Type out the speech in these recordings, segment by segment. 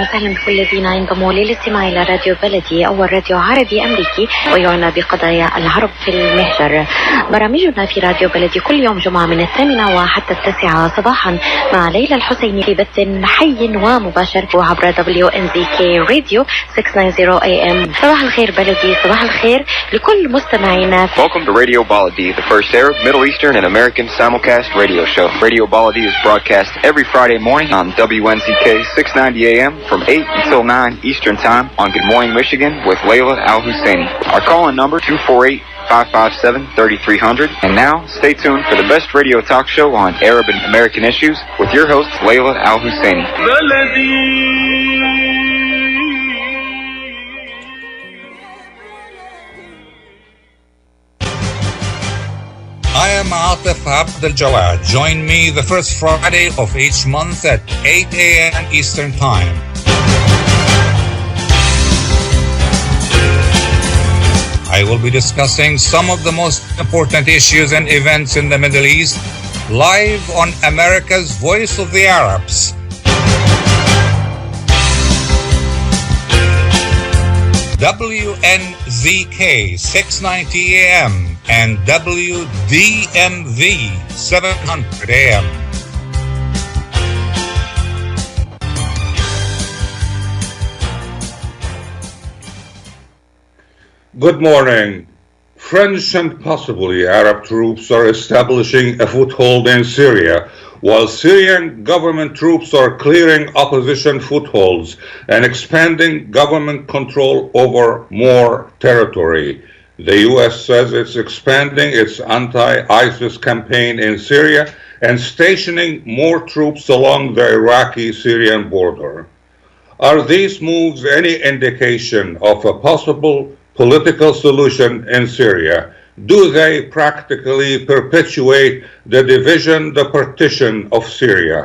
وسهلا بكل الذين ينضموا للاستماع إلى راديو بلدي، أول راديو عربي أمريكي ويعنى بقضايا العرب في المهجر. برامجنا في راديو بلدي كل يوم جمعة من 8 وحتى 9 صباحا مع ليلى الحسيني في بث حي ومباشر وعبر WNZK راديو 690 AM. صباح الخير بلدي، صباح الخير لكل مستمعينا. Welcome to Radio Baladi, the first Arab, Middle Eastern and American simulcast radio show. Radio Baladi is broadcast every Friday morning on WNZK 690 AM from 8 until 9 Eastern Time on Good Morning Michigan with Layla Al-Husseini. Our call-in number 248-557-3300. And now, stay tuned for the best radio talk show on Arab and American issues with your host, Layla Al-Husseini. I am Atef Abdel Gawad. Join me the first Friday of each month at 8 a.m. Eastern Time. I will be discussing some of the most important issues and events in the Middle East live on America's Voice of the Arabs. WNZK 690 AM and WDMV 700 AM. Good morning. French and possibly Arab troops are establishing a foothold in Syria, while Syrian government troops are clearing opposition footholds and expanding government control over more territory. The U.S. says it's expanding its anti-ISIS campaign in Syria and stationing more troops along the Iraqi-Syrian border. Are these moves any indication of a possible political solution in Syria? Do they practically perpetuate the division, the partition of Syria?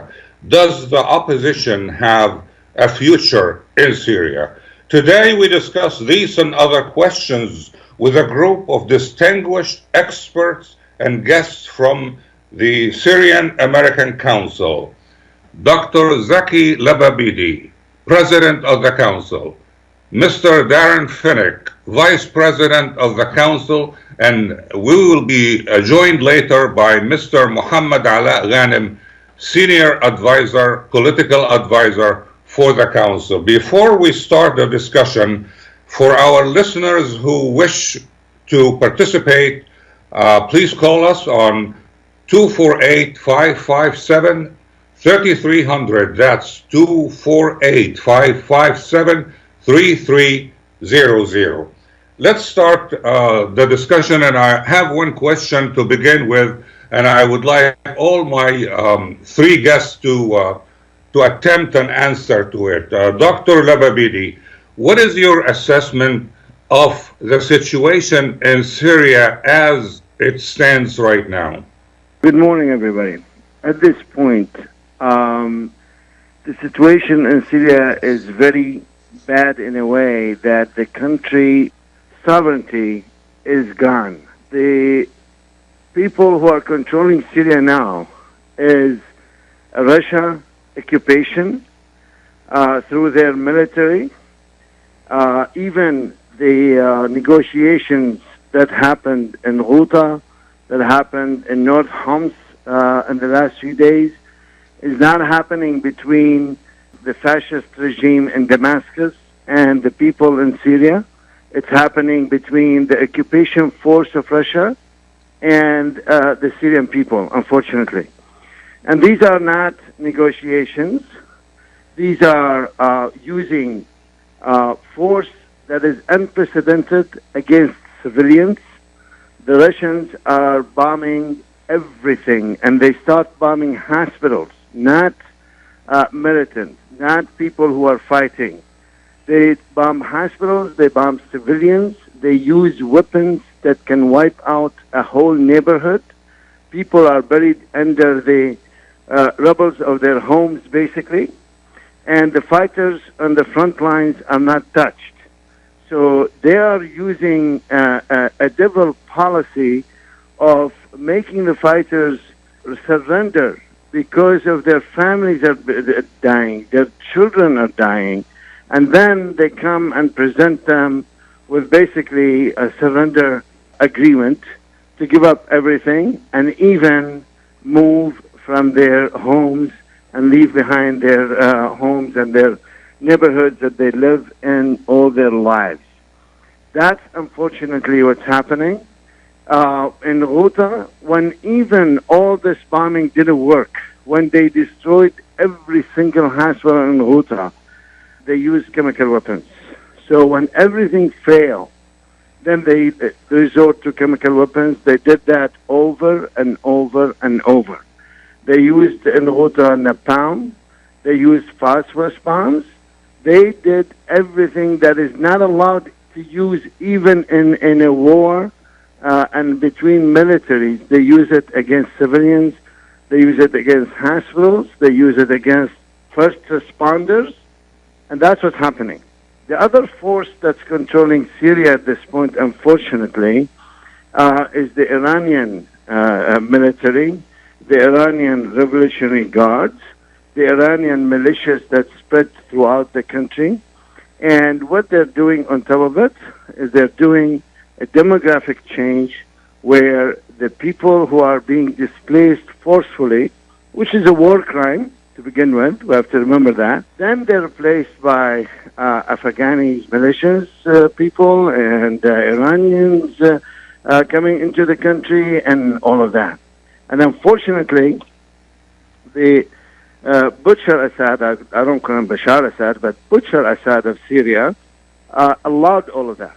Does the opposition have a future in Syria? Today we discuss these and other questions with a group of distinguished experts and guests from the Syrian American Council. Dr. Zaki Lababidi, President of the Council, Mr. Darren Fenwick, Vice President of the Council, and we will be joined later by Mr. Mohammed Alaa Ghanem, Senior Advisor, Political Advisor for the Council. Before we start the discussion, for our listeners who wish to participate, please call us on 248-557-3300. That's 248-557-3300. Let's start the discussion, and I have one question to begin with, and I would like all my three guests to attempt an answer to it. Dr. Lababidi, what is your assessment of the situation in Syria as it stands right now? Good morning, everybody. At this point, the situation in Syria is very bad in a way that the country sovereignty is gone. The people who are controlling Syria now is Russia occupation through their military. Even the negotiations that happened in Ghouta, that happened in North Homs in the last few days, is not happening between the fascist regime in Damascus and the people in Syria. It's happening between the occupation force of Russia and the Syrian people, unfortunately. And these are not negotiations. These are using force that is unprecedented against civilians. The Russians are bombing everything, and they start bombing hospitals, not militants, not people who are fighting. They bomb hospitals, they bomb civilians, they use weapons that can wipe out a whole neighborhood. People are buried under the rubble of their homes, basically. and the fighters on the front lines are not touched. So they are using a double policy of making the fighters surrender because of their families are dying, their children are dying, and then they come and present them with basically a surrender agreement to give up everything and even move from their homes and leave behind their homes and their neighborhoods that they live in all their lives. That's unfortunately what's happening. In Ghouta, when even all this bombing didn't work, when they destroyed every single hospital in Ghouta, they used chemical weapons. So when everything failed, then they resort to chemical weapons. They did that over and over and over. They used in Ghouta napalm. They used phosphorus bombs. They did everything that is not allowed to use even in a war and between militaries. They use it against civilians. They use it against hospitals. They use it against first responders. And that's what's happening. The other force that's controlling Syria at this point, unfortunately, is the Iranian military, the Iranian Revolutionary Guards, the Iranian militias that spread throughout the country. And what they're doing on top of it is they're doing a demographic change where the people who are being displaced forcefully, which is a war crime to begin with, we have to remember that, then they're replaced by Afghani militias people and Iranians coming into the country and all of that. And unfortunately, the Bashar Assad, I don't call him Bashar Assad, but Bashar Assad of Syria allowed all of that.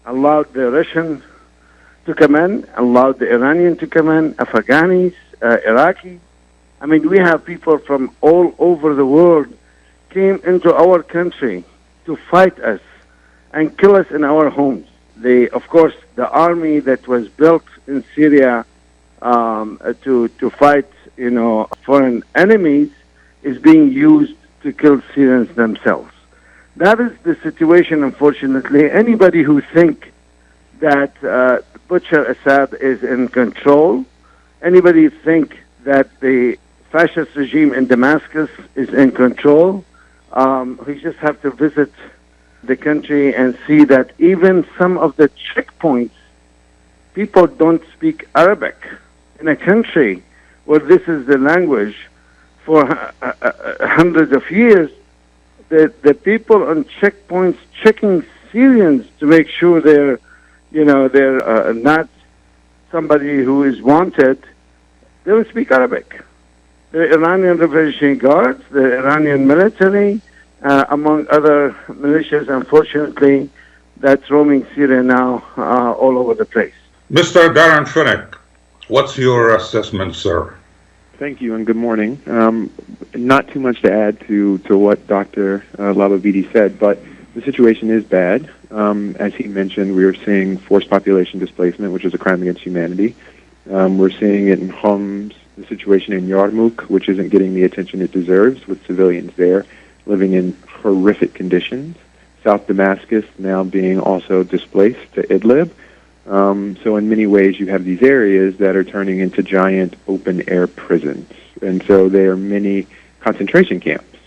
Allowed the Russian to come in, allowed the Iranian to come in, Afghanis, Iraqis. I mean, we have people from all over the world came into our country to fight us and kill us in our homes. Of course, the army that was built in Syria to fight, foreign enemies is being used to kill Syrians themselves. That is the situation, unfortunately. Anybody who think that Bashar Assad is in control, anybody think that the fascist regime in Damascus is in control, we just have to visit the country and see that even some of the checkpoints, people don't speak Arabic. In a country where this is the language for hundreds of years, the people on checkpoints checking Syrians to make sure they're not somebody who is wanted, they don't speak Arabic. The Iranian Revolutionary Guards, the Iranian military, among other militias, unfortunately, that's roaming Syria now all over the place. Mr. Darren Fenwick, what's your assessment, sir? Thank you and good morning. Not too much to add to what Dr. Lababidi said, but the situation is bad. As he mentioned, we are seeing forced population displacement, which is a crime against humanity. We're seeing it in Homs, the situation in Yarmouk, which isn't getting the attention it deserves, with civilians there living in horrific conditions. South Damascus now being also displaced to Idlib. So in many ways, you have these areas that are turning into giant open-air prisons. And so there are many concentration camps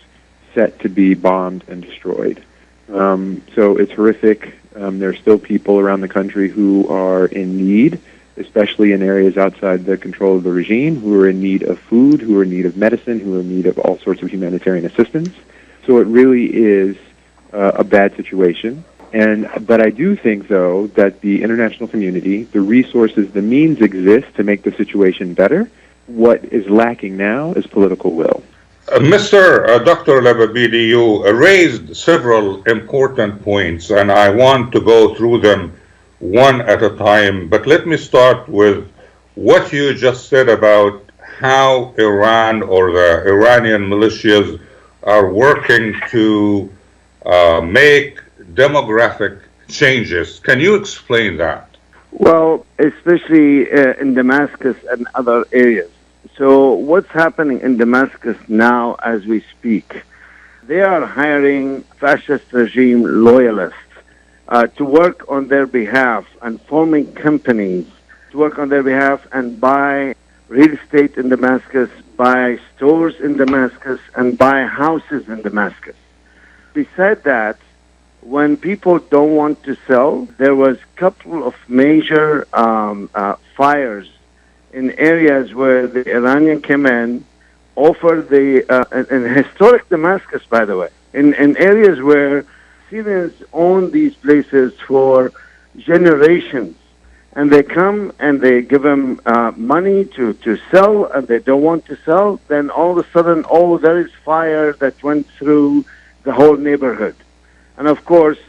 set to be bombed and destroyed. So it's horrific. There are still people around the country who are in need, especially in areas outside the control of the regime, who are in need of food, who are in need of medicine, who are in need of all sorts of humanitarian assistance. So it really is a bad situation. But I do think, though, that the international community, the resources, the means exist to make the situation better. What is lacking now is political will. Dr. Lababidi, you raised several important points, and I want to go through them one at a time. But let me start with what you just said about how Iran or the Iranian militias are working to make demographic changes. Can you explain that? Well, especially in Damascus and other areas. So what's happening in Damascus now as we speak? they are hiring fascist regime loyalists to work on their behalf and forming companies to work on their behalf and buy real estate in Damascus, buy stores in Damascus, and buy houses in Damascus. Besides that, when people don't want to sell, there was a couple of major fires in areas where the Iranian came in, offered in historic Damascus, by the way, in areas where Syrians own these places for generations. And they come and they give them money to sell, and they don't want to sell. Then all of a sudden, there is fire that went through the whole neighborhood. And of course,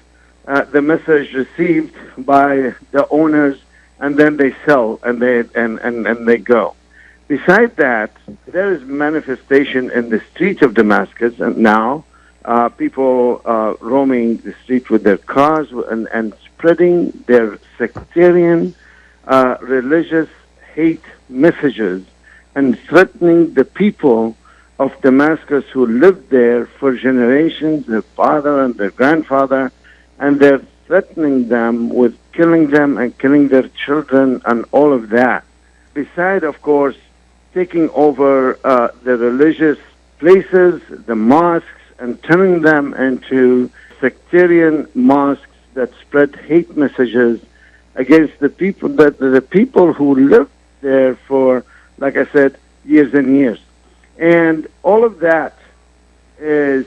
the message received by the owners, and then they sell and they go. Besides that, there is manifestation in the streets of Damascus, and now people roaming the street with their cars and spreading their sectarian, religious hate messages and threatening the people of Damascus who lived there for generations, their father and their grandfather, and they're threatening them with killing them and killing their children and all of that. Besides, of course, taking over the religious places, the mosques, and turning them into sectarian mosques that spread hate messages against the people who lived there for, like I said, years and years. And all of that is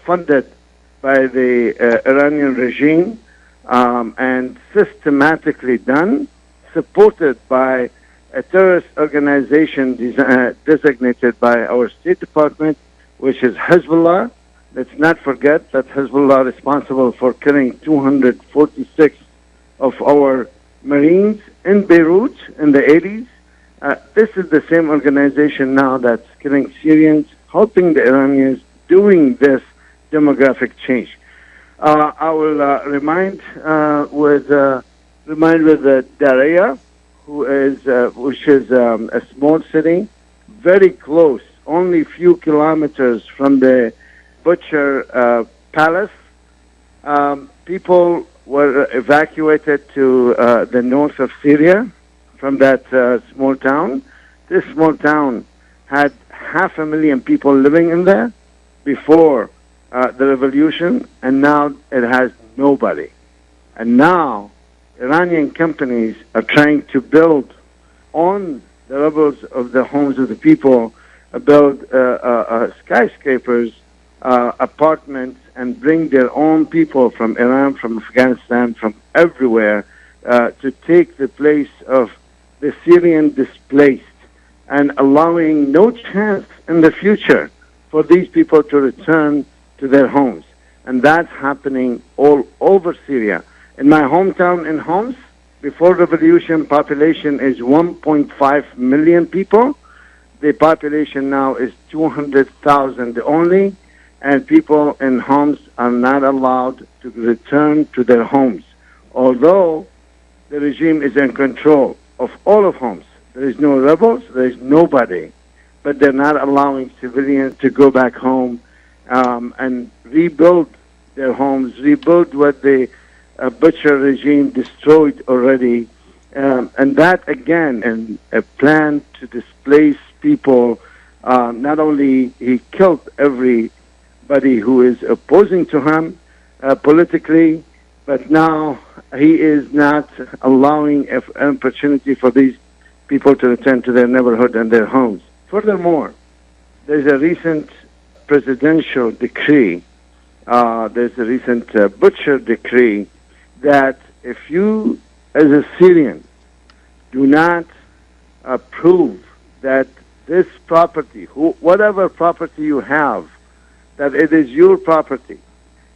funded by the Iranian regime and systematically done, supported by a terrorist organization designated by our State Department, which is Hezbollah. Let's not forget that Hezbollah is responsible for killing 246 of our Marines in Beirut in the 80s. This is the same organization now that's killing Syrians, helping the Iranians, doing this demographic change. I will remind with Daria, which is a small city, very close, only few kilometers from the Butcher Palace. People were evacuated to the north of Syria from that small town. This small town had 500,000 people living in there before the revolution, and now it has nobody. And now Iranian companies are trying to build on the rubbles of the homes of the people, build skyscrapers, apartments, and bring their own people from Iran, from Afghanistan, from everywhere to take the place of the Syrian displaced, and allowing no chance in the future for these people to return to their homes. And that's happening all over Syria. In my hometown in Homs, before revolution, population is 1.5 million people. The population now is 200,000 only, and people in Homs are not allowed to return to their homes. Although the regime is in control of all of Homs. There is no rebels, there is nobody, but they're not allowing civilians to go back home and rebuild their homes, rebuild what the Butcher regime destroyed already. And that, again, in a plan to displace people. Not only he killed everybody who is opposing to him politically, but now he is not allowing an opportunity for these people to return to their neighborhood and their homes. Furthermore, there's a recent presidential decree, there's a recent Butcher decree that if you, as a Syrian, do not prove that this property, whatever property you have, that it is your property,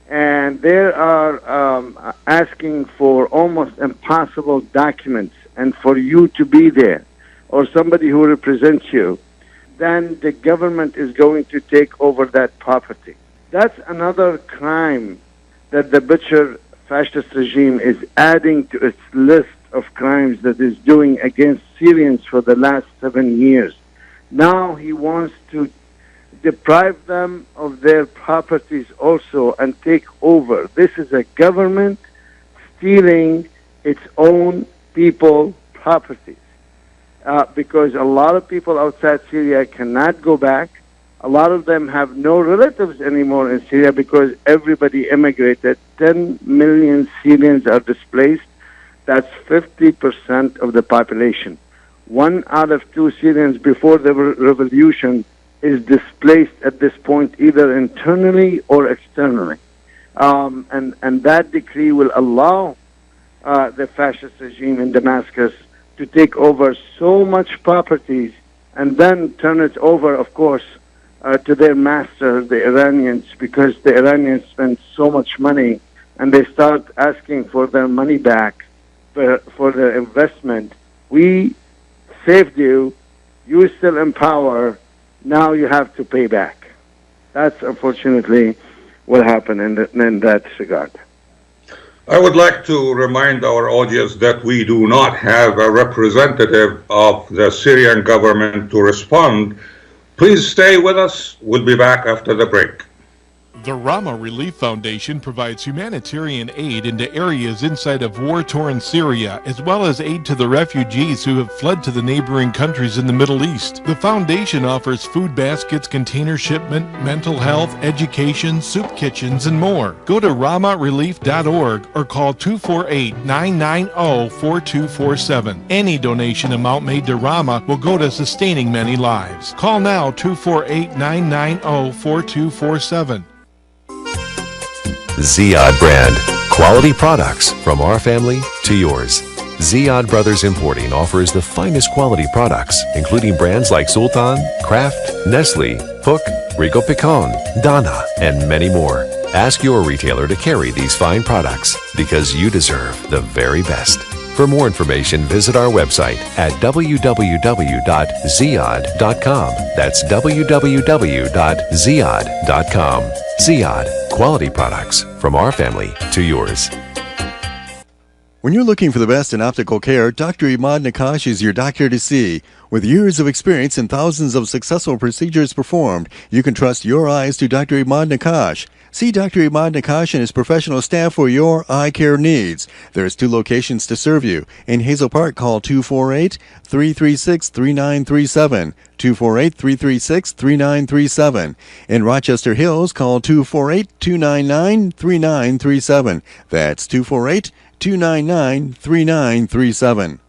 and they are asking for almost impossible documents and for you to be there or somebody who represents you, then the government is going to take over that property. That's another crime that the Butcher fascist regime is adding to its list of crimes that is doing against Syrians for the last 7 years. Now he wants to deprive them of their properties also and take over. This is a government stealing its own people properties. Because a lot of people outside Syria cannot go back. A lot of them have no relatives anymore in Syria because everybody immigrated. 10 million Syrians are displaced. That's 50% of the population. 1 out of 2 Syrians before the revolution is displaced at this point, either internally or externally. And that decree will allow the fascist regime in Damascus to take over so much properties and then turn it over, of course, to their master, the Iranians, because the Iranians spend so much money and they start asking for their money back for their investment. We saved you, you're still in power, now you have to pay back. That's unfortunately what happened in that regard. I would like to remind our audience that we do not have a representative of the Syrian government to respond. Please stay with us. We'll be back after the break. The Rama Relief Foundation provides humanitarian aid into areas inside of war-torn Syria, as well as aid to the refugees who have fled to the neighboring countries in the Middle East. The foundation offers food baskets, container shipment, mental health, education, soup kitchens, and more. Go to ramarelief.org or call 248-990-4247. Any donation amount made to Rama will go to sustaining many lives. Call now 248-990-4247. Ziyad brand. Quality products from our family to yours. Ziyad Brothers Importing offers the finest quality products, including brands like Sultan, Kraft, Nestle, Hook, Rico Picon, Dana, and many more. Ask your retailer to carry these fine products because you deserve the very best. For more information, visit our website at www.ziyad.com. That's www.ziyad.com. Ziyad, quality products from our family to yours. When you're looking for the best in optical care, Dr. Imad Nakash is your doctor to see. With years of experience and thousands of successful procedures performed, you can trust your eyes to Dr. Imad Nakash. See Dr. Imad Nakash and his professional staff for your eye care needs. There's 2 locations to serve you. In Hazel Park, call 248-336-3937. 248-336-3937. In Rochester Hills, call 248-299-3937. That's 248-299-3937.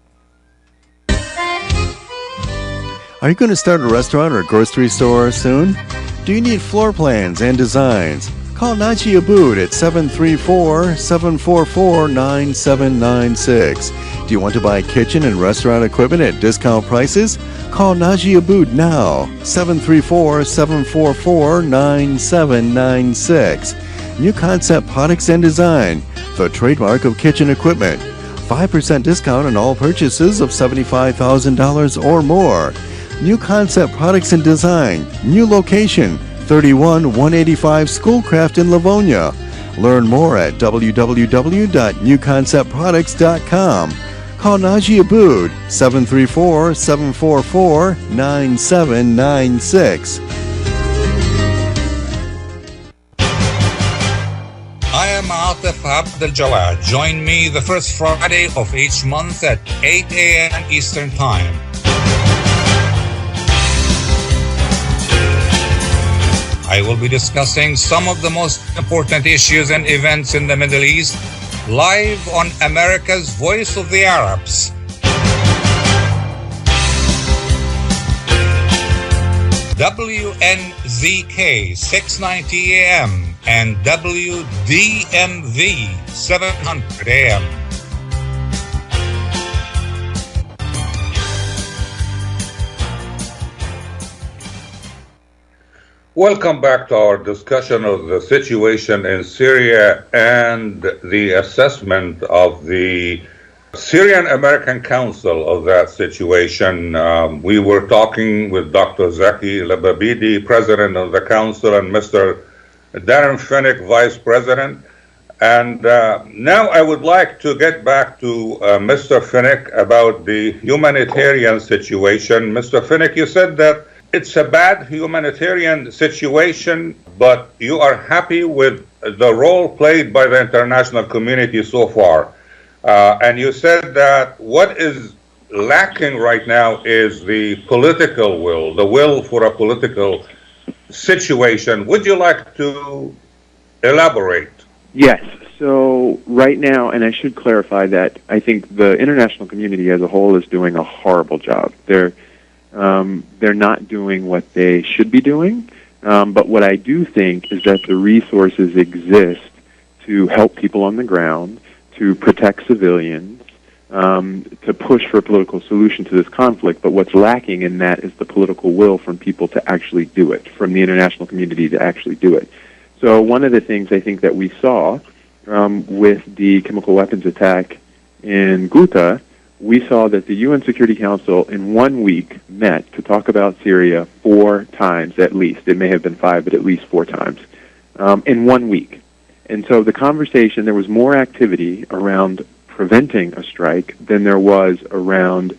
Are you going to start a restaurant or a grocery store soon? Do you need floor plans and designs? Call Naji Abood at 734-744-9796. Do you want to buy kitchen and restaurant equipment at discount prices? Call Naji Abood now, 734-744-9796. New Concept Products and Design, the trademark of kitchen equipment. 5% discount on all purchases of $75,000 or more. New Concept Products and Design, new location, 31185 Schoolcraft in Livonia. Learn more at www.newconceptproducts.com. Call Naji Abood, 734-744-9796. I am Atef Abdel Gawad. Join me the first Friday of each month at 8 a.m. Eastern Time. I will be discussing some of the most important issues and events in the Middle East live on America's Voice of the Arabs. WNZK 690 AM and WDMV 700 AM. Welcome back to our discussion of the situation in Syria and the assessment of the Syrian American Council of that situation. We were talking with Dr. Zaki Lababidi, President of the Council, and Mr. Darren Fenwick, Vice President. And now I would like to get back to Mr. Fenwick about the humanitarian situation. Mr. Fenwick, you said that it's a bad humanitarian situation, but you are happy with the role played by the international community so far. And you said that what is lacking right now is the political will, the will for a political situation. Would you like to elaborate? Yes. So right now, and I should clarify that I think the international community as a whole is doing a horrible job. They're not doing what they should be doing. But what I do think is that the resources exist to help people on the ground, to protect civilians, to push for a political solution to this conflict. But what's lacking in that is the political will from people to actually do it, from the international community to actually do it. So one of the things I think that we saw with the chemical weapons attack in Ghouta, we saw that the UN Security Council in 1 week met to talk about Syria 4 times at least. It may have been 5, but at least 4 times in 1 week. And so the conversation, there was more activity around preventing a strike than there was around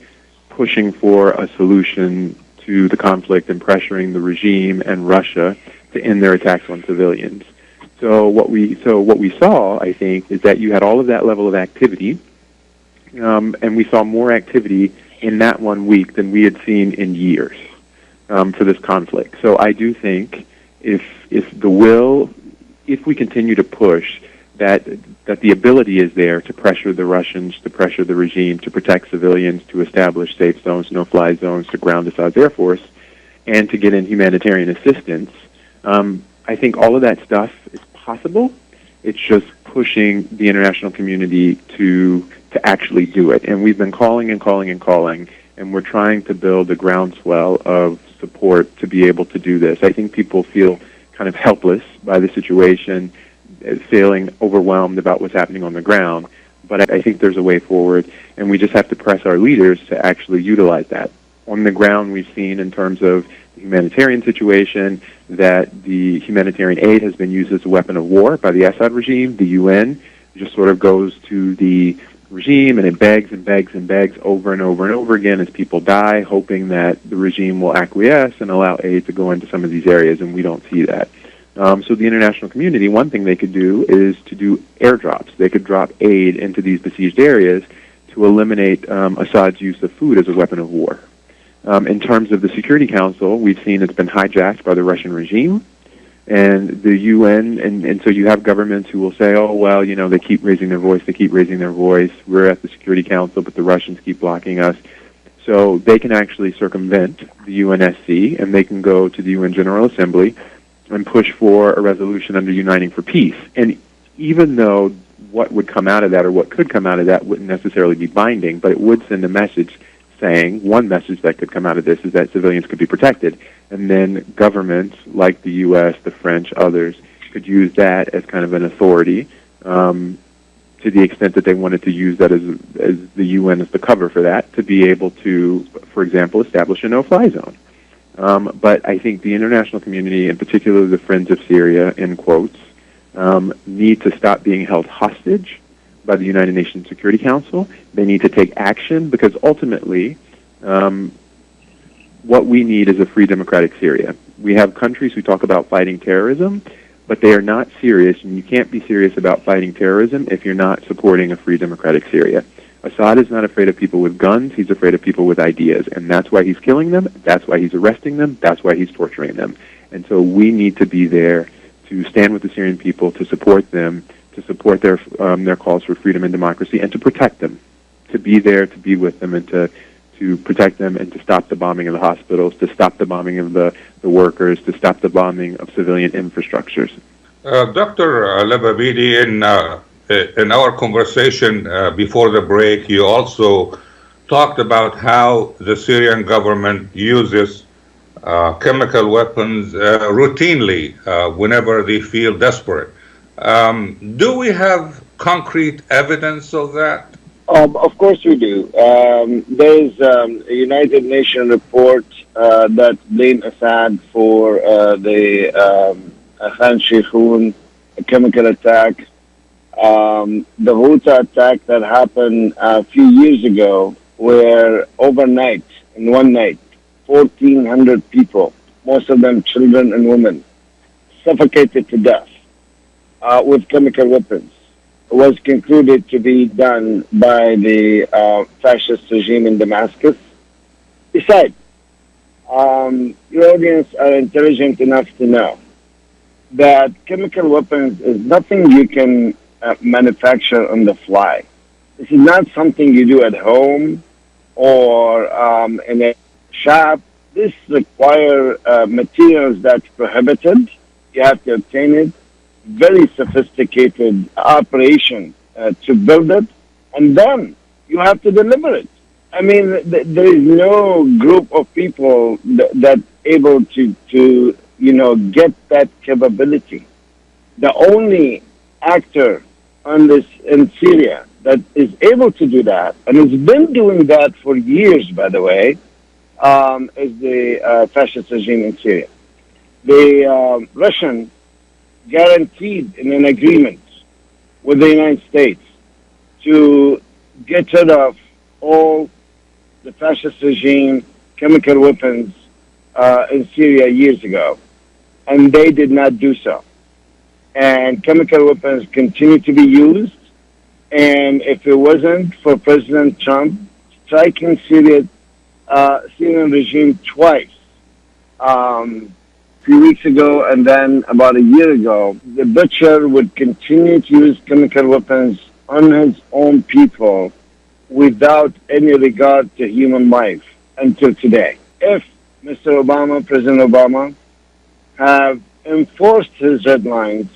pushing for a solution to the conflict and pressuring the regime and Russia to end their attacks on civilians. So what we saw, I think, is that you had all of that level of activity, and we saw more activity in that 1 week than we had seen in years for this conflict. So I do think if we continue to push, that the ability is there to pressure the Russians, to pressure the regime, to protect civilians, to establish safe zones, no-fly zones, to ground Assad's air force, and to get in humanitarian assistance. I think all of that stuff is possible. It's just pushing the international community to actually do it. And we've been calling and calling and calling, and we're trying to build a groundswell of support to be able to do this. I think people feel kind of helpless by the situation, feeling overwhelmed about what's happening on the ground. But I think there's a way forward, and we just have to press our leaders to actually utilize that. On the ground, we've seen in terms of the humanitarian situation that the humanitarian aid has been used as a weapon of war by the Assad regime. The UN just sort of goes to the regime and it begs and begs and begs over and over and over again as people die, hoping that the regime will acquiesce and allow aid to go into some of these areas, and we don't see that. So the international community, one thing they could do is to do airdrops. They could drop aid into these besieged areas to eliminate Assad's use of food as a weapon of war. In terms of the Security Council, we've seen it's been hijacked by the Russian regime, and the UN, and so you have governments who will say, oh, well, you know, they keep raising their voice, we're at the Security Council, but the Russians keep blocking us. So they can actually circumvent the UNSC, and they can go to the UN General Assembly and push for a resolution under Uniting for Peace. And even though what would come out of that, or what could come out of that, wouldn't necessarily be binding, but it would send a message saying, one message that could come out of this is that civilians could be protected. And then governments like the U.S., the French, others, could use that as kind of an authority to the extent that they wanted to use that as the UN as the cover for that, to be able to, for example, establish a no-fly zone. But I think the international community, in particular the Friends of Syria, in quotes, need to stop being held hostage by the United Nations Security Council. They need to take action, because ultimately what we need is a free democratic Syria. We have countries who talk about fighting terrorism, but they are not serious, and you can't be serious about fighting terrorism if you're not supporting a free democratic Syria. Assad is not afraid of people with guns, he's afraid of people with ideas, and that's why he's killing them, that's why he's arresting them, that's why he's torturing them. And so we need to be there to stand with the Syrian people, to support them, to support their calls for freedom and democracy, and to protect them, to be there, to be with them, and to protect them, and to stop the bombing of the hospitals, to stop the bombing of the workers, to stop the bombing of civilian infrastructures. Dr. Lababidi, in our conversation before the break, you also talked about how the Syrian government uses chemical weapons routinely whenever they feel desperate. Do we have concrete evidence of that? Of course we do. There is a United Nations report that blamed Assad for the Khan Sheikhoun chemical attack. The Ghouta attack that happened a few years ago, where overnight, in one night, 1,400 people, most of them children and women, suffocated to death with chemical weapons. It was concluded to be done by the fascist regime in Damascus. Besides, your audience are intelligent enough to know that chemical weapons is nothing you can manufacture on the fly. This is not something you do at home or in a shop. This requires materials that's prohibited. You have to obtain it. Very sophisticated operation to build it, and then you have to deliver it. I mean, there is no group of people that able to get that capability. The only actor on this in Syria that is able to do that, and has been doing that for years, by the way, is the fascist regime in Syria. The Russian guaranteed in an agreement with the United States to get rid of all the fascist regime chemical weapons in Syria years ago, and they did not do so. And chemical weapons continue to be used, and if it wasn't for President Trump striking Syrian regime twice, few weeks ago and then about a year ago, the butcher would continue to use chemical weapons on his own people without any regard to human life until today. If Mr. Obama, President Obama, have enforced his red lines,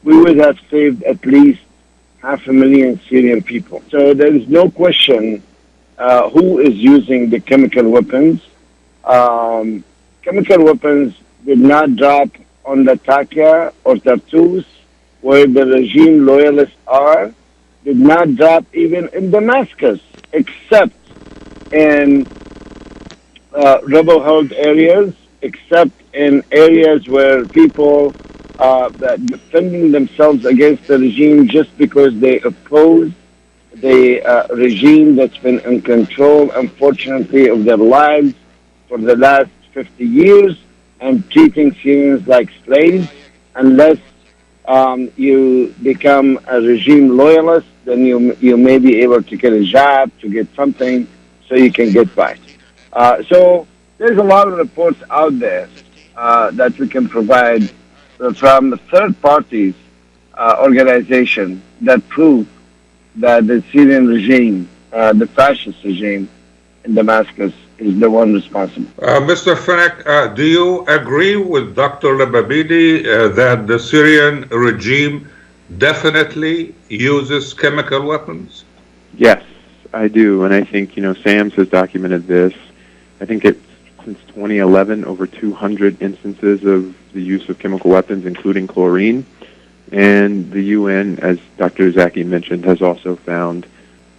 we would have saved at least 500,000 Syrian people. So there is no question who is using the chemical weapons. Chemical weapons did not drop on the Takia or Tartus, where the regime loyalists are, did not drop even in Damascus, except in rebel-held areas, except in areas where people that defending themselves against the regime just because they oppose the regime that's been in control, unfortunately, of their lives for the last 50 years, and treating Syrians like slaves. Unless you become a regime loyalist, then you may be able to get a job, to get something, so you can get by. So there's a lot of reports out there that we can provide from the third parties organization that prove that the Syrian regime, the fascist regime in Damascus, is the one responsible. Mr. Fenwick, do you agree with Dr. Lababidi that the Syrian regime definitely uses chemical weapons? Yes, I do, and I think SAMS has documented this. I think it's since 2011 over 200 instances of the use of chemical weapons, including chlorine, and the UN, as Dr. Zaki mentioned, has also found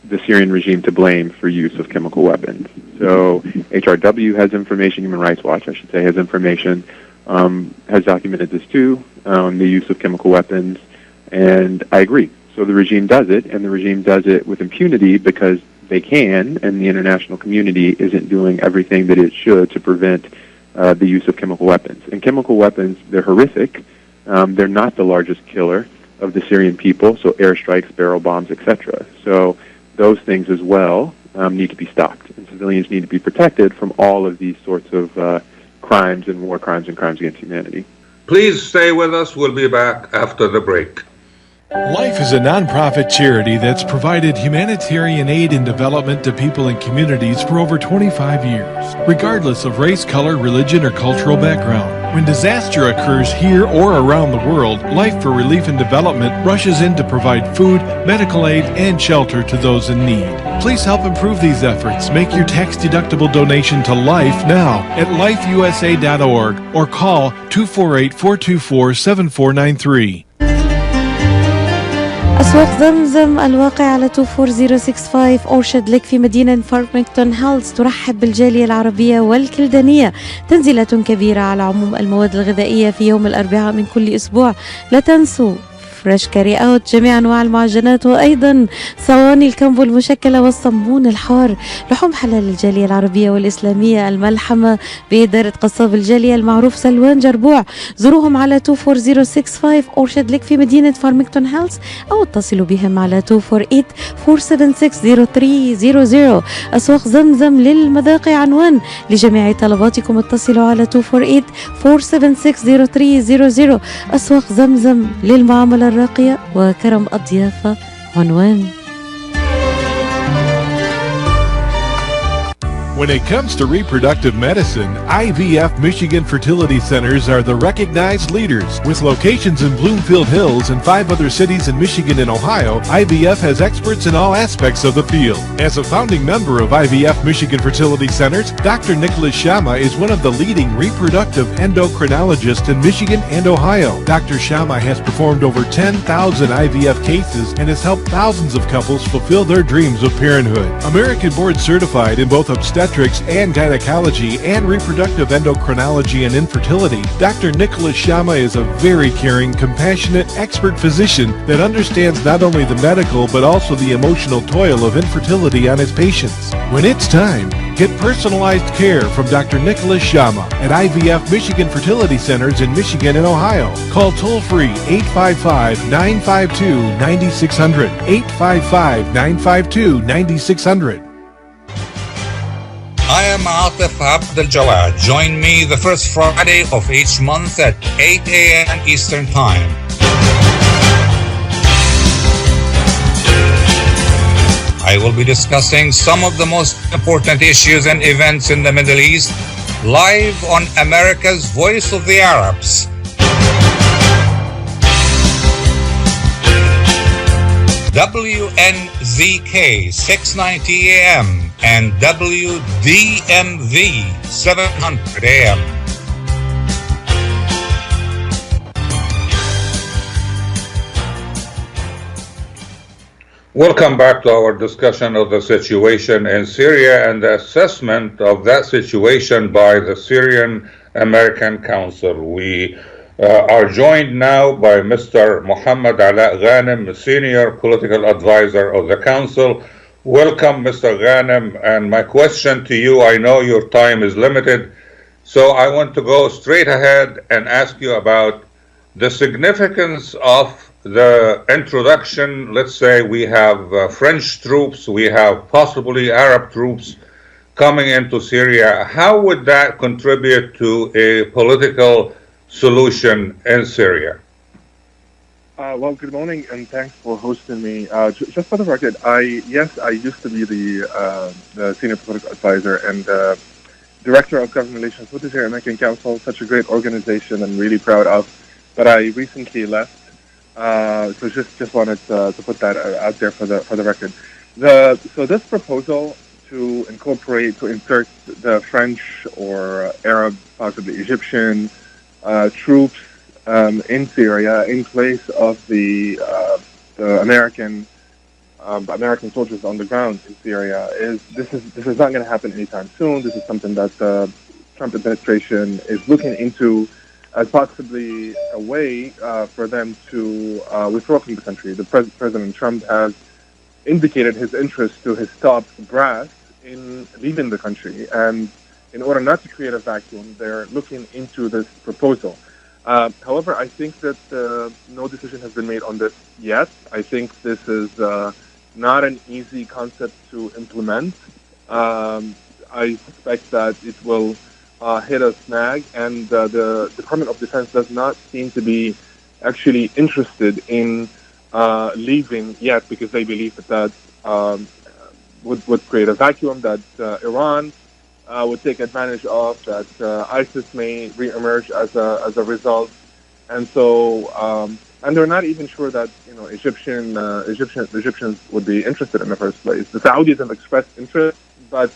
the Syrian regime to blame for use of chemical weapons. So HRW has information, Human Rights Watch, I should say, has information, has documented this too, the use of chemical weapons, and I agree. So the regime does it, and the regime does it with impunity because they can, and the international community isn't doing everything that it should to prevent the use of chemical weapons. And chemical weapons, they're horrific. They're not the largest killer of the Syrian people, so airstrikes, barrel bombs, etc. So those things as well need to be stopped, and civilians need to be protected from all of these sorts of crimes and war crimes and crimes against humanity. Please stay with us. We'll be back after the break. Life is a nonprofit charity that's provided humanitarian aid and development to people and communities for over 25 years, regardless of race, color, religion, or cultural background. When disaster occurs here or around the world, Life for Relief and Development rushes in to provide food, medical aid, and shelter to those in need. Please help improve these efforts. Make your tax-deductible donation to Life now at lifeusa.org or call 248-424-7493. أسواق زمزم الواقع على 24065 أورشد لك في مدينة فارمington هيلز ترحب بالجالية العربية والكلدانية. تنزيلات كبيرة على عموم المواد الغذائية في يوم الأربعاء من كل أسبوع. لا تنسوا فريش كاري اوت، جميع انواع المعجنات، وايضا صواني الكامبو المشكله والصمون الحار، لحوم حلال الجاليه العربيه والاسلاميه الملحمه باداره قصاب الجاليه المعروف سلوان جربوع. زوروهم على 24065 اورشاد ليك في مدينه فارمington هيلز، او اتصلوا بهم على 248-476-0300. اسواق زمزم للمذاق عنوان لجميع طلباتكم، اتصلوا على 248-476-0300. أسواق زمزم للمعاملة الراقية وكرم الضيافة عنوان. When it comes to reproductive medicine, IVF Michigan fertility centers are the recognized leaders. With locations in Bloomfield Hills and 5 other cities in Michigan and Ohio, IVF has experts in all aspects of the field. As a founding member of IVF Michigan Fertility Centers, Dr. Nicholas Shama is one of the leading reproductive endocrinologists in Michigan and Ohio. Dr. Shama has performed over 10,000 IVF cases and has helped thousands of couples fulfill their dreams of parenthood. American board certified in both obstetrics and gynecology and reproductive endocrinology and infertility, Dr. Nicholas Shama is a very caring, compassionate, expert physician that understands not only the medical but also the emotional toil of infertility on his patients. When it's time, get personalized care from Dr. Nicholas Shama at IVF Michigan Fertility Centers in Michigan and Ohio. Call toll-free 855-952-9600, 855-952-9600. I am Atef Abdel Gawad. Join me the first Friday of each month at 8 a.m. Eastern Time. I will be discussing some of the most important issues and events in the Middle East live on America's Voice of the Arabs. WNZK 690 AM and WDMV 700 AM. Welcome back to our discussion of the situation in Syria and the assessment of that situation by the Syrian American Council. We are joined now by Mr. Mohammed Alaa Ghanem, Senior Political Advisor of the Council. Welcome, Mr. Ghanem, and my question to you, I know your time is limited, so I want to go straight ahead and ask you about the significance of the introduction. Let's say we have French troops, we have possibly Arab troops coming into Syria. How would that contribute to a political solution in Syria? Well, good morning, and thanks for hosting me. Just for the record, I used to be the senior political advisor and director of government relations with the Syrian American Council, such a great organization I'm really proud of. But I recently left, so just wanted to put that out there for the record. So this proposal to insert the French or Arab, possibly Egyptian troops in Syria in place of the American soldiers on the ground in Syria this is not going to happen anytime soon. This is something that the Trump administration is looking into as possibly a way for them to withdraw from the country. President Trump has indicated his interest to his top brass in leaving the country, and in order not to create a vacuum, they're looking into this proposal. However, I think that no decision has been made on this yet. I think this is not an easy concept to implement. I suspect that it will hit a snag, and the Department of Defense does not seem to be actually interested in leaving yet, because they believe that would create a vacuum that Iran would take advantage of, that ISIS may reemerge as a result, and so and they're not even sure that Egyptians would be interested in the first place. The Saudis have expressed interest, but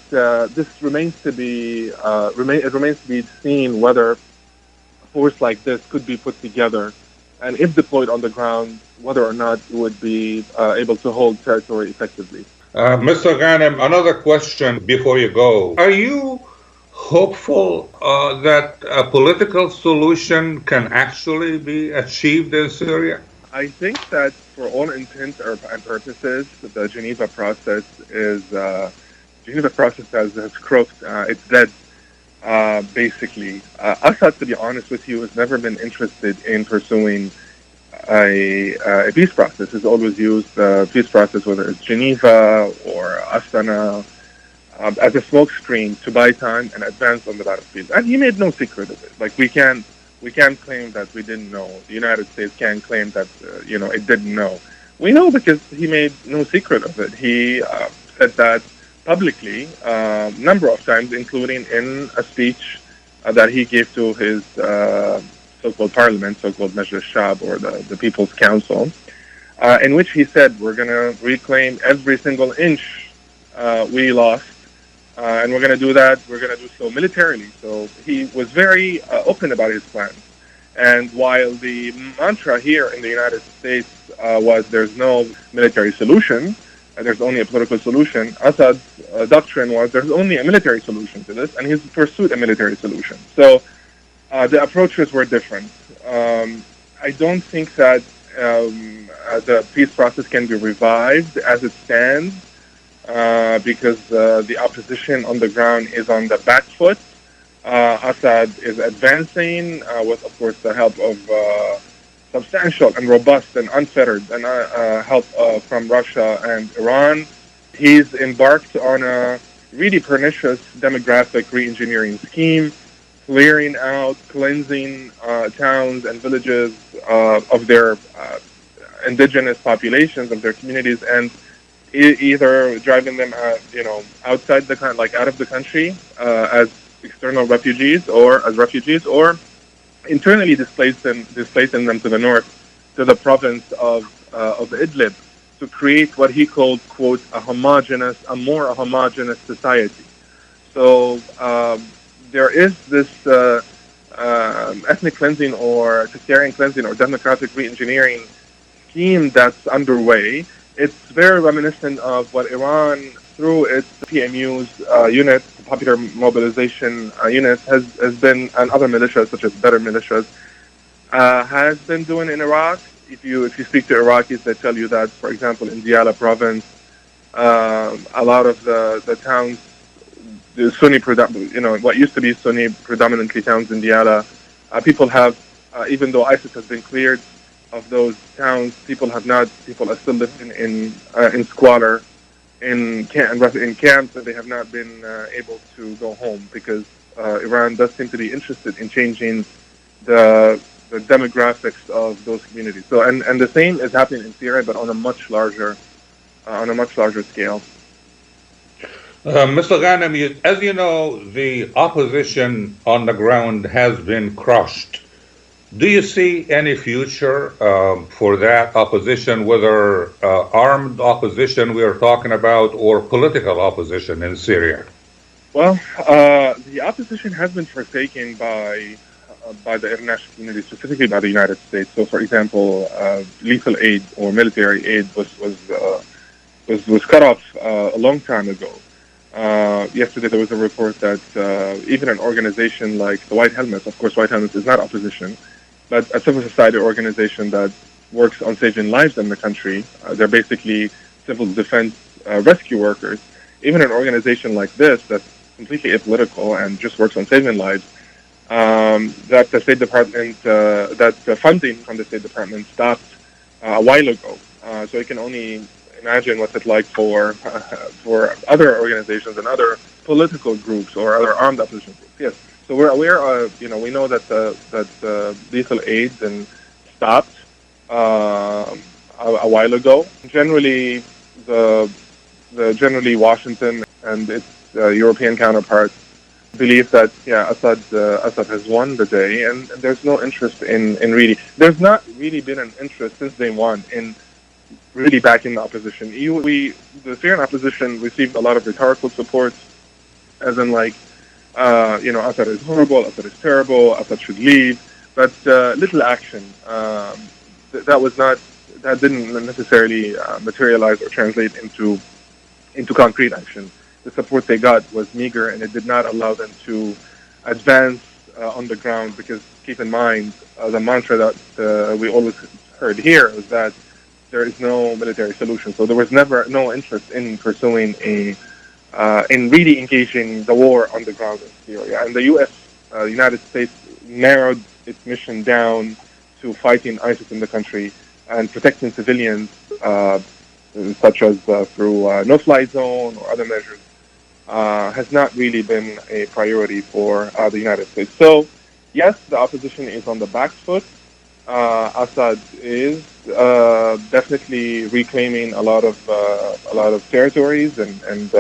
this remains to be seen whether a force like this could be put together, and if deployed on the ground, whether or not it would be able to hold territory effectively. Mr. Ghanem, another question before you go. Are you hopeful that a political solution can actually be achieved in Syria? I think that for all intents and purposes, the Geneva process has croaked. It's dead, basically. Assad, to be honest with you, has never been interested in pursuing a peace process. He's always used the peace process, whether it's Geneva or Astana, as a smokescreen to buy time and advance on the battlefield. And he made no secret of it. Like, we can't claim that we didn't know. The United States can't claim that, it didn't know. We know because he made no secret of it. He said that publicly a number of times, including in a speech that he gave to his so-called parliament, so-called Majlis Shab, or the People's Council, in which he said, we're going to reclaim every single inch we lost, and we're going to do that. We're going to do so militarily. So he was very open about his plans. And while the mantra here in the United States was there's no military solution, there's only a political solution, Assad's doctrine was there's only a military solution to this, and he's pursued a military solution. So the approaches were different. I don't think that the peace process can be revived as it stands, because the opposition on the ground is on the back foot. Assad is advancing with, of course, the help of substantial and robust and unfettered and help from Russia and Iran. He's embarked on a really pernicious demographic re-engineering scheme, clearing out, cleansing towns and villages of their indigenous populations, of their communities, and either driving them, outside the out of the country as external refugees or as refugees, or internally displacing them to the north, to the province of Idlib, to create what he called, quote, a more homogeneous society. So there is this ethnic cleansing or sectarian cleansing or democratic re-engineering scheme that's underway. It's very reminiscent of what Iran, through its PMU's unit, Popular Mobilization Unit, has been, and other militias such as better militias, has been doing in Iraq. If you speak to Iraqis, they tell you that, for example, in Diyala province, a lot of the towns, the Sunni, what used to be Sunni predominantly towns in Diyala, people have, even though ISIS has been cleared of those towns, people are still living in squalor, in camps, and they have not been able to go home because Iran does seem to be interested in changing the demographics of those communities. So, and the same is happening in Syria, but on a much larger scale. Mr. Ghanem, as you know, the opposition on the ground has been crushed. Do you see any future for that opposition, whether armed opposition we are talking about or political opposition in Syria? Well, the opposition has been forsaken by the international community, specifically by the United States. So, for example, lethal aid or military aid was cut off a long time ago. Yesterday there was a report that even an organization like the White Helmets, of course White Helmets is not opposition, but a civil society organization that works on saving lives in the country, they're basically civil defense rescue workers. Even an organization like this that's completely apolitical and just works on saving lives, that the State Department, that the funding from the State Department stopped a while ago. So you can only imagine what's it like for other organizations and other political groups or other armed opposition groups. Yes. So we're aware, we know that the lethal aid then stopped a while ago. Generally, generally Washington and its European counterparts believe that Assad has won the day, and there's no interest in really. There's not really been an interest since day one in really backing the opposition. The Syrian opposition received a lot of rhetorical support, as in Assad is horrible, Assad is terrible, Assad should leave, but little action. That didn't necessarily materialize or translate into concrete action. The support they got was meager, and it did not allow them to advance on the ground, because keep in mind the mantra that we always heard here is that there is no military solution. So there was never no interest in pursuing in really engaging the war on the ground in Syria. And the United States narrowed its mission down to fighting ISIS in the country and protecting civilians, such as through no-fly zone or other measures, has not really been a priority for the United States. So, yes, the opposition is on the back foot. Assad is definitely reclaiming a lot of territories and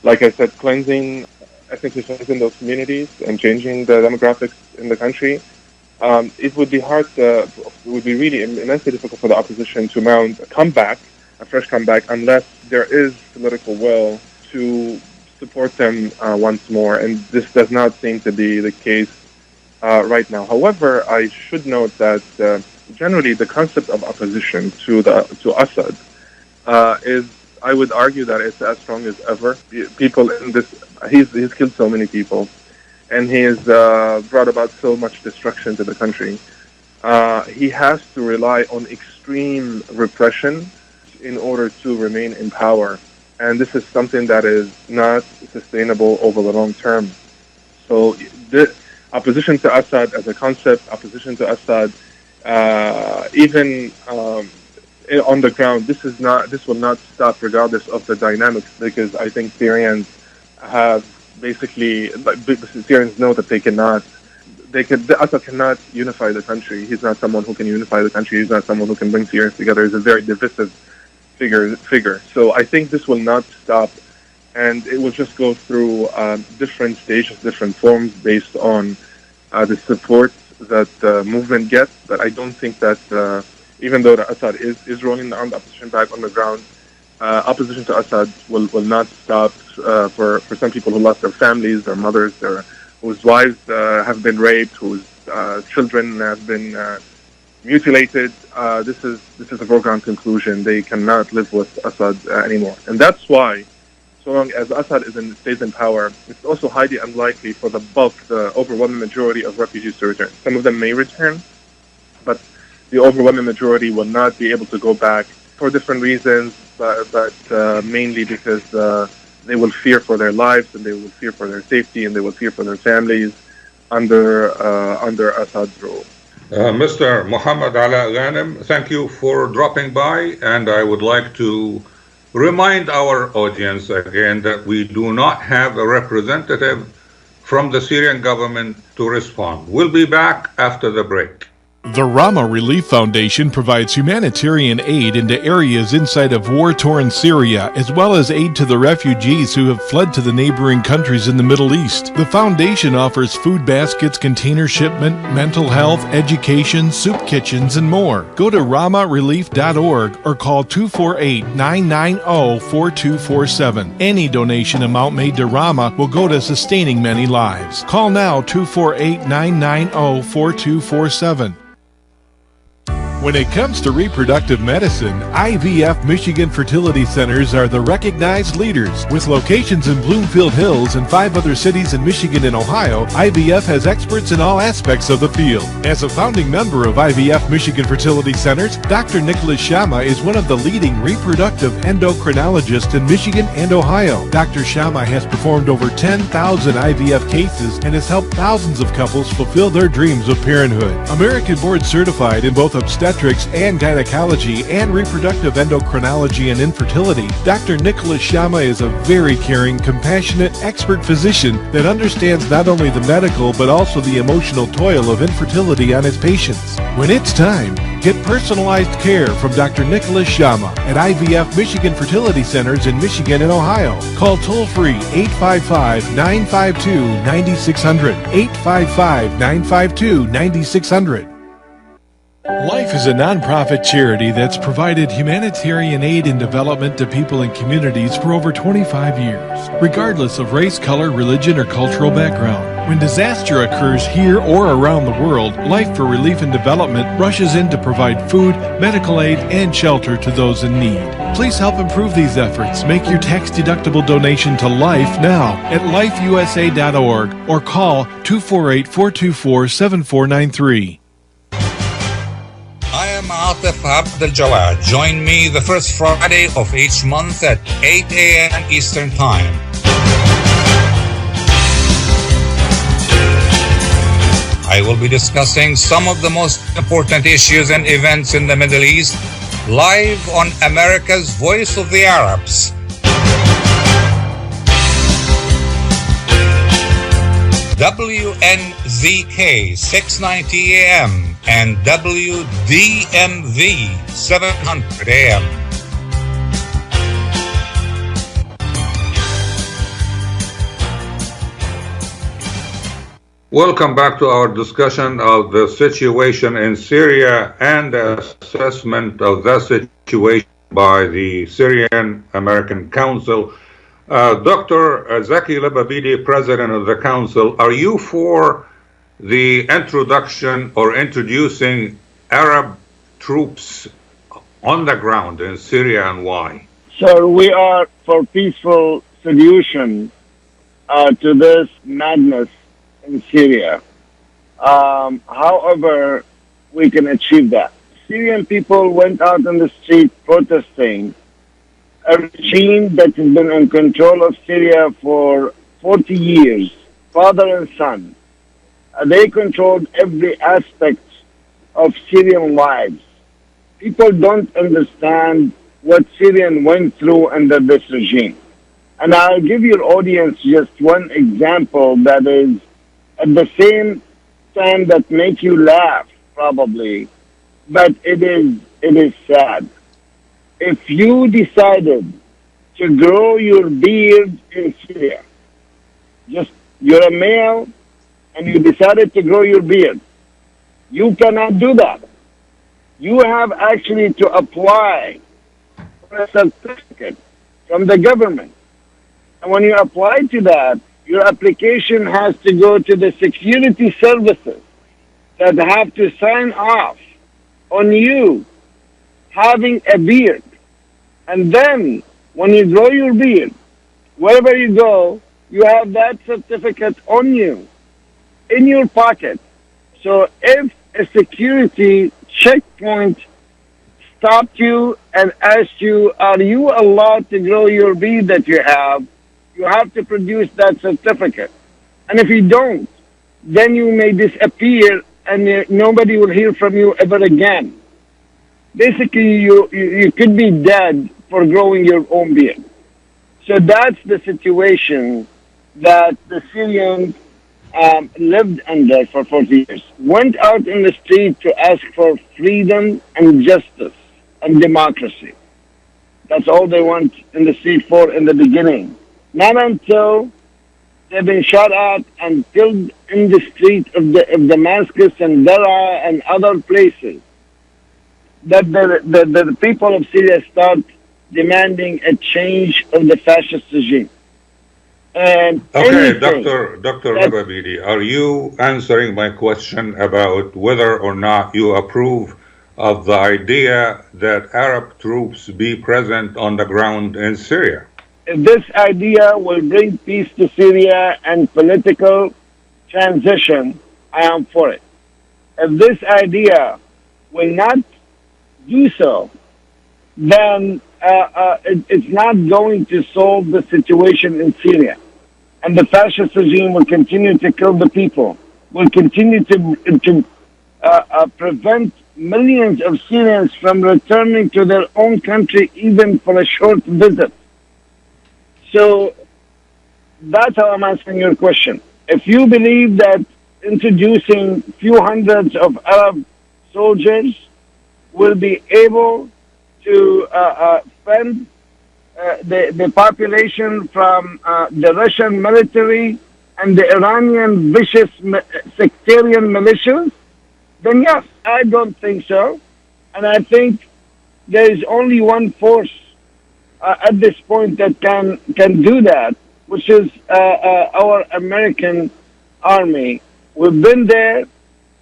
like I said, cleansing ethnic cleansing those communities and changing the demographics in the country. It would be really immensely difficult for the opposition to mount a fresh comeback, unless there is political will to support them once more. And this does not seem to be the case right now. However, I should note that generally the concept of opposition to Assad is, I would argue that it's as strong as ever. People in this, he's killed so many people, and he has brought about so much destruction to the country. He has to rely on extreme repression in order to remain in power, and this is something that is not sustainable over the long term. So the opposition to Assad as a concept, opposition to Assad, even on the ground, this will not stop regardless of the dynamics, because I think Syrians have Syrians know that Assad cannot unify the country. He's not someone who can unify the country. He's not someone who can bring Syrians together. He's a very divisive figure. So I think this will not stop, and it will just go through different stages, different forms based on the support that the movement gets. But I don't think that even though Assad is rolling the armed opposition back on the ground, opposition to Assad will not stop for some people who lost their families, their mothers, whose wives have been raped, whose children have been mutilated. This is a foregone conclusion. They cannot live with Assad anymore, and that's why, so long as Assad stays in power, it's also highly unlikely for the overwhelming majority of refugees to return. Some of them may return, but the overwhelming majority will not be able to go back for different reasons, but mainly because they will fear for their lives, and they will fear for their safety, and they will fear for their families under Assad's rule. Mr. Mohammed Alaa Ghanem, thank you for dropping by, and I would like to remind our audience again that we do not have a representative from the Syrian government to respond. We'll be back after the break. The Rama Relief Foundation provides humanitarian aid into areas inside of war-torn Syria, as well as aid to the refugees who have fled to the neighboring countries in the Middle East. The foundation offers food baskets, container shipment, mental health, education, soup kitchens, and more. Go to ramarelief.org or call 248-990-4247. Any donation amount made to Rama will go to sustaining many lives. Call now 248-990-4247. When it comes to reproductive medicine, IVF Michigan Fertility Centers are the recognized leaders. With locations in Bloomfield Hills and 5 other cities in Michigan and Ohio, IVF has experts in all aspects of the field. As a founding member of IVF Michigan Fertility Centers, Dr. Nicholas Shama is one of the leading reproductive endocrinologists in Michigan and Ohio. Dr. Shama has performed over 10,000 IVF cases and has helped thousands of couples fulfill their dreams of parenthood. American board certified in both obstetrics and gynecology and reproductive endocrinology and infertility, Dr. Nicholas Shama is a very caring, compassionate, expert physician that understands not only the medical but also the emotional toil of infertility on his patients. When it's time, get personalized care from Dr. Nicholas Shama at IVF Michigan Fertility Centers in Michigan and Ohio. Call toll-free 855-952-9600, 855-952-9600. Life is a nonprofit charity that's provided humanitarian aid and development to people and communities for over 25 years, regardless of race, color, religion, or cultural background. When disaster occurs here or around the world, Life for Relief and Development rushes in to provide food, medical aid, and shelter to those in need. Please help improve these efforts. Make your tax-deductible donation to Life now at lifeusa.org or call 248-424-7493. am Atef Abdel Gawad. Join me the first Friday of each month at 8 a.m. Eastern Time. I will be discussing some of the most important issues and events in the Middle East live on America's Voice of the Arabs. WNZK 690 AM and WDMV 700 AM. Welcome back to our discussion of the situation in Syria and assessment of that situation by the Syrian American Council. Dr. Zaki Lababidi, President of the Council, are you for the introduction or introducing Arab troops on the ground in Syria, and why? Sir, we are for peaceful solution to this madness in Syria. However, we can achieve that. Syrian people went out on the street protesting a regime that has been in control of Syria for 40 years, father and son. They controlled every aspect of Syrian lives. People don't understand what Syrians went through under this regime. And I'll give your audience just one example that is at the same time that make you laugh, probably, but it is sad. If you decided to grow your beard in Syria, just you're a male and you decided to grow your beard, you cannot do that. You have actually to apply for a certificate from the government. And when you apply to that, your application has to go to the security services that have to sign off on you having a beard. And then, when you grow your beard, wherever you go, you have that certificate on you, in your pocket. So if a security checkpoint stopped you and asked you, are you allowed to grow your beard that you have to produce that certificate. And if you don't, then you may disappear and nobody will hear from you ever again. Basically, you could be dead for growing your own beard. So that's the situation that the Syrians lived under for 40 years. Went out in the street to ask for freedom and justice and democracy. That's all they want in the street for in the beginning. Not until they've been shot at and killed in the street of Damascus and Daraa and other places that the people of Syria start demanding a change of the fascist regime. And okay, Dr. Lababidi, are you answering my question about whether or not you approve of the idea that Arab troops be present on the ground in Syria? If this idea will bring peace to Syria and political transition, I am for it. If this idea will not do so, then it's not going to solve the situation in Syria. And the fascist regime will continue to kill the people, will continue to prevent millions of Syrians from returning to their own country even for a short visit. So that's how I'm answering your question. If you believe that introducing few hundreds of Arab soldiers will be able to fend the population from the Russian military and the Iranian vicious sectarian militias, then yes, I don't think so. And I think there is only one force at this point that can do that, which is our American army. We've been there.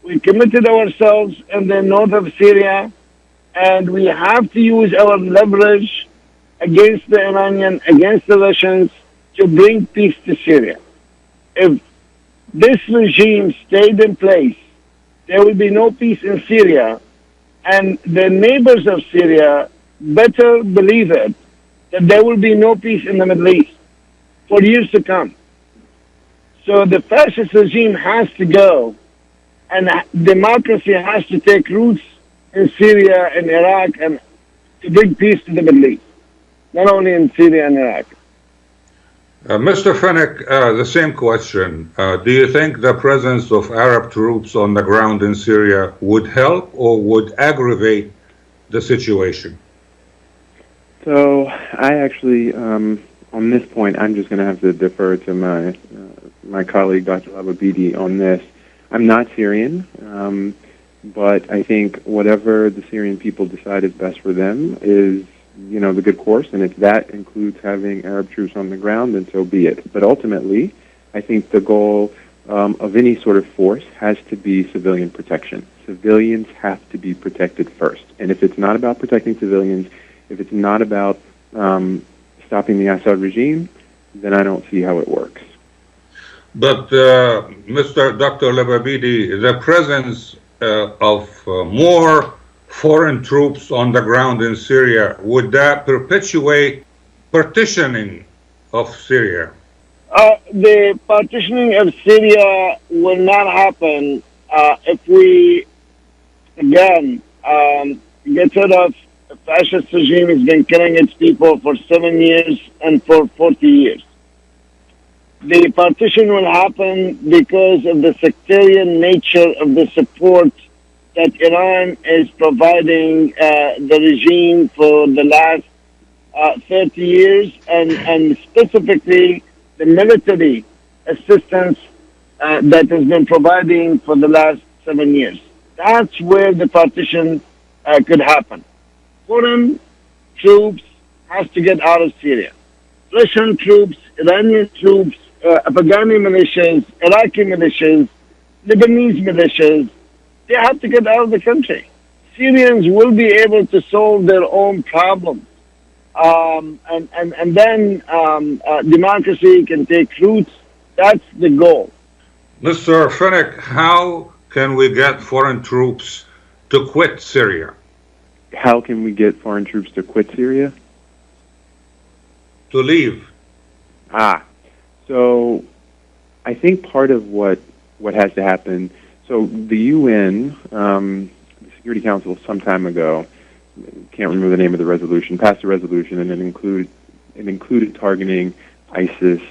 We committed ourselves in the north of Syria, and we have to use our leverage against the Iranian, against the Russians, to bring peace to Syria. If this regime stayed in place, there will be no peace in Syria, And the neighbors of Syria better believe it, that there will be no peace in the Middle East for years to come. So the fascist regime has to go, and democracy has to take roots in Syria and Iraq and to bring peace to the Middle East, not only in Syria and Iraq. Mr. Fenwick, the same question. Do you think the presence of Arab troops on the ground in Syria would help or would aggravate the situation? So I actually, on this point, I'm just going to have to defer to my colleague, Dr. Lababidi, on this. I'm not Syrian, but I think whatever the Syrian people decide is best for them is, the good course, and if that includes having Arab troops on the ground, then so be it. But ultimately, I think the goal of any sort of force has to be civilian protection. Civilians have to be protected first. And if it's not about protecting civilians, if it's not about stopping the Assad regime, then I don't see how it works. But Dr. Lababidi, the presence of more foreign troops on the ground in Syria, would that perpetuate partitioning of Syria? The partitioning of Syria will not happen if we, again, get rid of the fascist regime has been killing its people for 7 years and for 40 years. The partition will happen because of the sectarian nature of the support that Iran is providing the regime for the last 30 years, and specifically the military assistance that has been providing for the last 7 years. That's where the partition could happen. Foreign troops has to get out of Syria. Russian troops, Iranian troops, Afghani militias, Iraqi militias, Lebanese militias, they have to get out of the country. Syrians will be able to solve their own problems. And then democracy can take roots. That's the goal. Mr. Fenwick, how can we get foreign troops to quit Syria? How can we get foreign troops to quit Syria? To leave. So I think part of what has to happen, so the UN, the Security Council some time ago, can't remember the name of the resolution, passed a resolution, and it included targeting ISIS,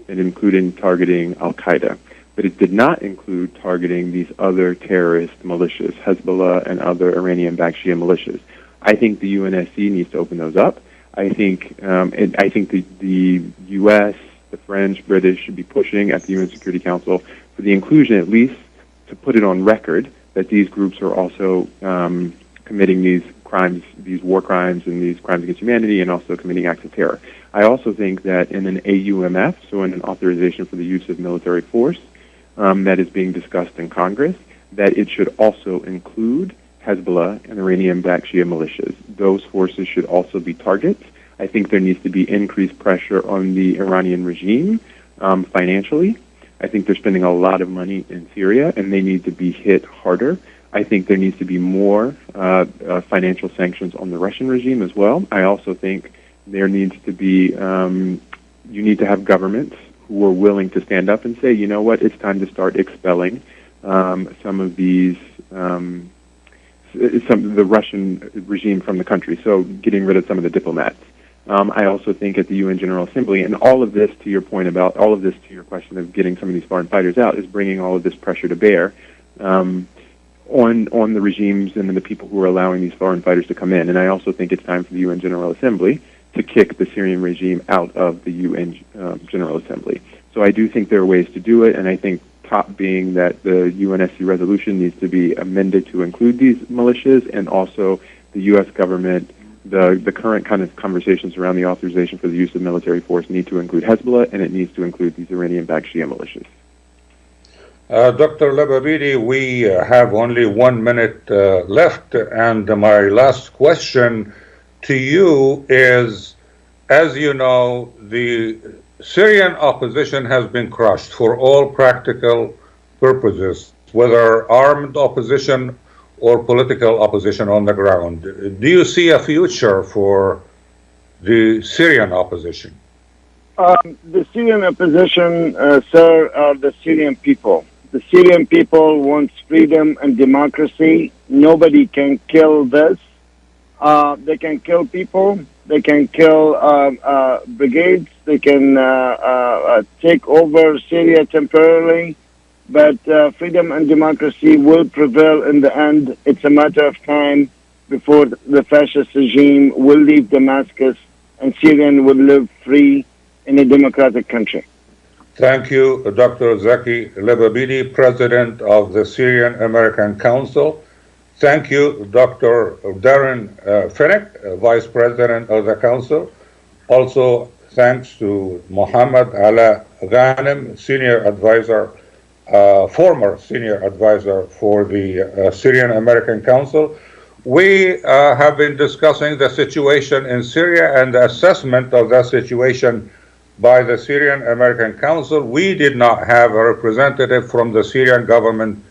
it included targeting Al-Qaeda, but it did not include targeting these other terrorist militias, Hezbollah and other Iranian-backed Shia militias. I think the UNSC needs to open those up. I think the U.S., the French, British should be pushing at the UN Security Council for the inclusion, at least to put it on record, that these groups are also committing these crimes, these war crimes and these crimes against humanity, and also committing acts of terror. I also think that in an AUMF, so in an authorization for the use of military force that is being discussed in Congress, that it should also include Hezbollah and Iranian-backed Shia militias. Those forces should also be targets. I think there needs to be increased pressure on the Iranian regime financially. I think they're spending a lot of money in Syria, and they need to be hit harder. I think there needs to be more financial sanctions on the Russian regime as well. I also think there needs to be, you need to have governments who are willing to stand up and say, you know what, it's time to start expelling some of these, the Russian regime from the country, so getting rid of some of the diplomats. I also think at the UN General Assembly, and all of this to your point about, all of this to your question of getting some of these foreign fighters out, is bringing all of this pressure to bear on the regimes and the people who are allowing these foreign fighters to come in. And I also think it's time for the UN General Assembly to kick the Syrian regime out of the UN General Assembly. So I do think there are ways to do it, and I think top being that the UNSC resolution needs to be amended to include these militias, and also the U.S. government, the current kind of conversations around the authorization for the use of military force need to include Hezbollah, and it needs to include these Iranian-backed Shia militias. Dr. Lababidi, we have only 1 minute left, and my last question to you is, as you know, the Syrian opposition has been crushed for all practical purposes, whether armed opposition or political opposition on the ground. Do you see a future for the Syrian opposition? The Syrian opposition, sir, are the Syrian people. The Syrian people want freedom and democracy. Nobody can kill this. They can kill people. They can kill brigades. They can take over Syria temporarily. But freedom and democracy will prevail in the end. It's a matter of time before the fascist regime will leave Damascus and Syrians will live free in a democratic country. Thank you, Dr. Zaki Lababidi, President of the Syrian American Council. Thank you, Dr. Darren Fenwick, Vice President of the Council. Also, thanks to Mohammed Alaa Ghanem, Senior Advisor, former Senior Advisor for the Syrian American Council. We have been discussing the situation in Syria and the assessment of that situation by the Syrian American Council. We did not have a representative from the Syrian government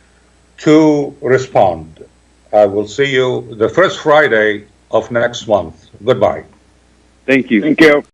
to respond. I will see you the first Friday of next month. Goodbye. Thank you. Thank you.